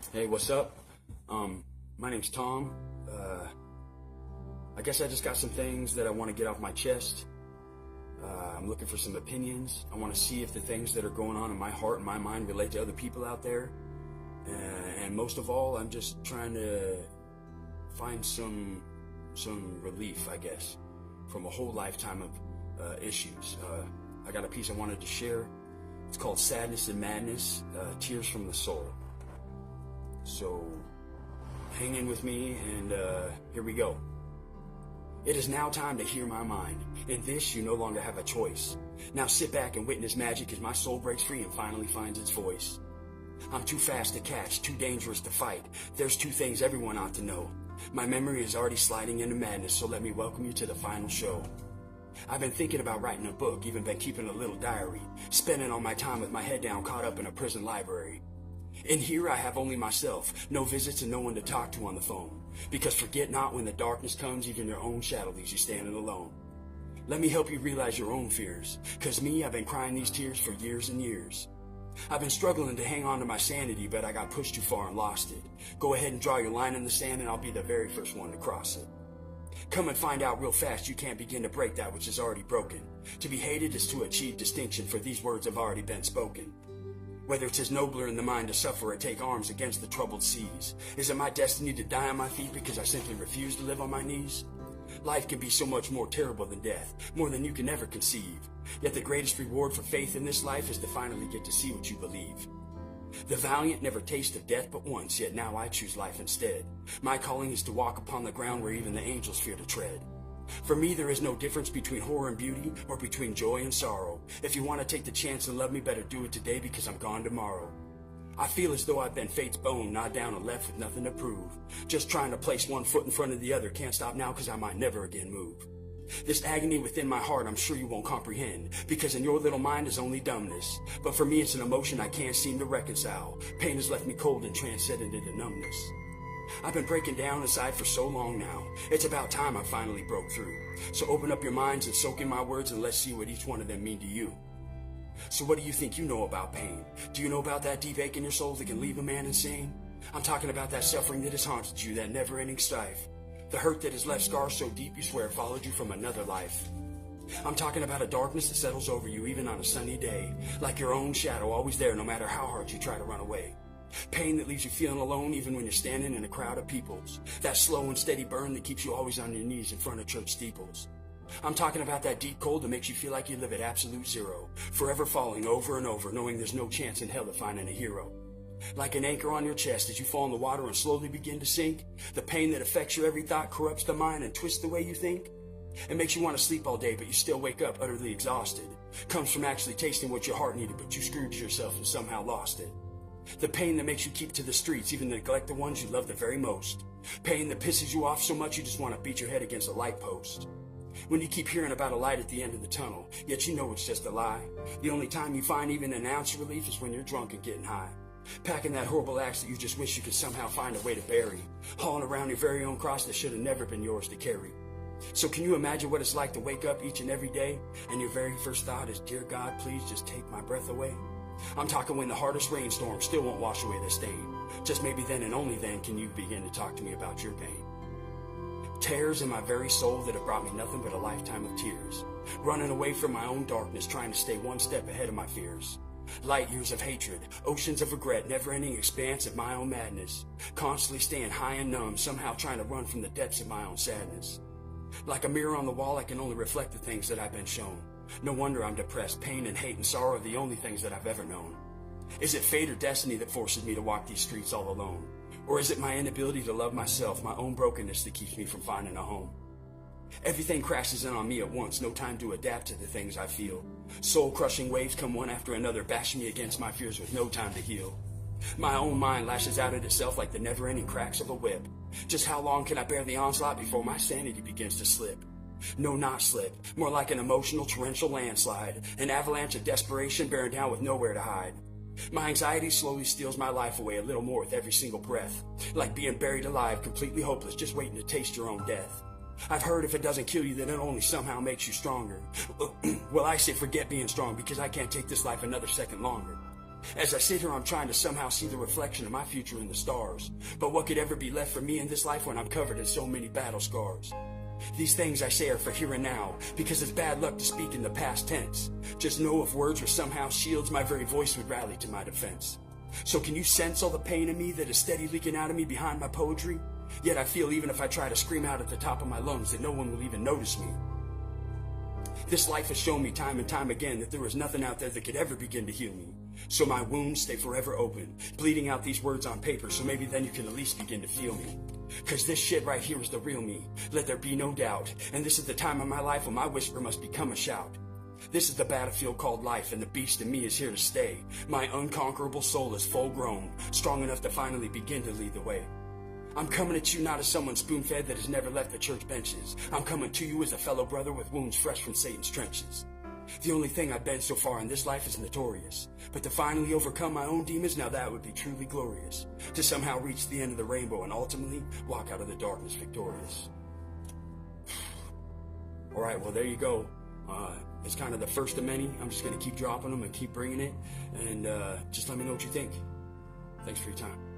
Hey, what's up? My name's Tom. I guess I just got some things that I want to get off my chest. I'm looking for some opinions. I want to see if the things that are going on in my heart and my mind relate to other people out there. And most of all, I'm just trying to find some relief, I guess, from a whole lifetime of issues. I got a piece I wanted to share. It's called Sadness and Madness, Tears from the Soul. So hang in with me, and here we go. It is now time to hear my mind. In this, you no longer have a choice. Now sit back and witness magic as my soul breaks free and finally finds its voice. I'm too fast to catch, too dangerous to fight. There's two things everyone ought to know. My memory is already sliding into madness, so let me welcome you to the final show. I've been thinking about writing a book, even been keeping a little diary, spending all my time with my head down, caught up in a prison library. In here I have only myself, no visits and no one to talk to on the phone. Because forget not, when the darkness comes, even your own shadow leaves you standing alone. Let me help you realize your own fears, cause me, I've been crying these tears for years and years. I've been struggling to hang on to my sanity, but I got pushed too far and lost it. Go ahead and draw your line in the sand and I'll be the very first one to cross it. Come and find out real fast you can't begin to break that which is already broken. To be hated is to achieve distinction, for these words have already been spoken. Whether it's as nobler in the mind to suffer or take arms against the troubled seas. Is it my destiny to die on my feet because I simply refuse to live on my knees? Life can be so much more terrible than death, more than you can ever conceive. Yet the greatest reward for faith in this life is to finally get to see what you believe. The valiant never taste of death but once, yet now I choose life instead. My calling is to walk upon the ground where even the angels fear to tread. For me, there is no difference between horror and beauty, or between joy and sorrow. If you want to take the chance and love me, better do it today, because I'm gone tomorrow. I feel as though I've been fate's bone, gnawed down and left with nothing to prove. Just trying to place one foot in front of the other, can't stop now because I might never again move. This agony within my heart I'm sure you won't comprehend, because in your little mind is only dumbness. But for me it's an emotion I can't seem to reconcile. Pain has left me cold and transcended into numbness. I've been breaking down inside for so long now. It's about time I finally broke through. So open up your minds and soak in my words, and let's see what each one of them mean to you. So what do you think you know about pain? Do you know about that deep ache in your soul that can leave a man insane? I'm talking about that suffering that has haunted you, that never-ending strife. The hurt that has left scars so deep you swear it followed you from another life. I'm talking about a darkness that settles over you even on a sunny day. Like your own shadow, always there no matter how hard you try to run away. Pain that leaves you feeling alone even when you're standing in a crowd of peoples. That slow and steady burn that keeps you always on your knees in front of church steeples. I'm talking about that deep cold that makes you feel like you live at absolute zero, forever falling over and over, knowing there's no chance in hell of finding a hero. Like an anchor on your chest as you fall in the water and slowly begin to sink. The pain that affects your every thought, corrupts the mind and twists the way you think. It makes you want to sleep all day, but you still wake up utterly exhausted. Comes from actually tasting what your heart needed, but you screwed yourself and somehow lost it. The pain that makes you keep to the streets, even neglect the ones you love the very most. Pain that pisses you off so much you just want to beat your head against a light post. When you keep hearing about a light at the end of the tunnel, yet you know it's just a lie. The only time you find even an ounce of relief is when you're drunk and getting high. Packing that horrible axe that you just wish you could somehow find a way to bury. Hauling around your very own cross that should have never been yours to carry. So can you imagine what it's like to wake up each and every day and your very first thought is, dear God, please just take my breath away? I'm talking when the hardest rainstorm still won't wash away the stain. Just maybe then and only then can you begin to talk to me about your pain. Tears in my very soul that have brought me nothing but a lifetime of tears. Running away from my own darkness, trying to stay one step ahead of my fears. Light years of hatred, oceans of regret, never-ending expanse of my own madness. Constantly staying high and numb, somehow trying to run from the depths of my own sadness. Like a mirror on the wall, I can only reflect the things that I've been shown. No wonder I'm depressed. Pain and hate and sorrow are the only things that I've ever known. Is it fate or destiny that forces me to walk these streets all alone? Or is it my inability to love myself, my own brokenness, that keeps me from finding a home? Everything crashes in on me at once, no time to adapt to the things I feel. Soul-crushing waves come one after another, bashing me against my fears with no time to heal. My own mind lashes out at itself like the never-ending cracks of a whip. Just how long can I bear the onslaught before my sanity begins to slip? No, not slip, more like an emotional torrential landslide, an avalanche of desperation bearing down with nowhere to hide. My anxiety slowly steals my life away a little more with every single breath, like being buried alive, completely hopeless, just waiting to taste your own death. I've heard if it doesn't kill you, then it only somehow makes you stronger. Well, I say forget being strong, because I can't take this life another second longer. As I sit here, I'm trying to somehow see the reflection of my future in the stars. But what could ever be left for me in this life when I'm covered in so many battle scars? These things I say are for here and now, because it's bad luck to speak in the past tense. Just know if words were somehow shields, my very voice would rally to my defense. So can you sense all the pain in me that is steady leaking out of me behind my poetry? Yet I feel even if I try to scream out at the top of my lungs that no one will even notice me. This life has shown me time and time again that there is nothing out there that could ever begin to heal me. So my wounds stay forever open, bleeding out these words on paper, so maybe then you can at least begin to feel me. Cause this shit right here is the real me, let there be no doubt. And this is the time of my life when my whisper must become a shout. This is the battlefield called life, and the beast in me is here to stay. My unconquerable soul is full grown, strong enough to finally begin to lead the way. I'm coming at you not as someone spoon-fed that has never left the church benches. I'm coming to you as a fellow brother with wounds fresh from Satan's trenches. The only thing I've been so far in this life is notorious. But to finally overcome my own demons, now that would be truly glorious. To somehow reach the end of the rainbow and ultimately walk out of the darkness victorious. Alright, well there you go. It's kind of the first of many. I'm just going to keep dropping them and keep bringing it. And just let me know what you think. Thanks for your time.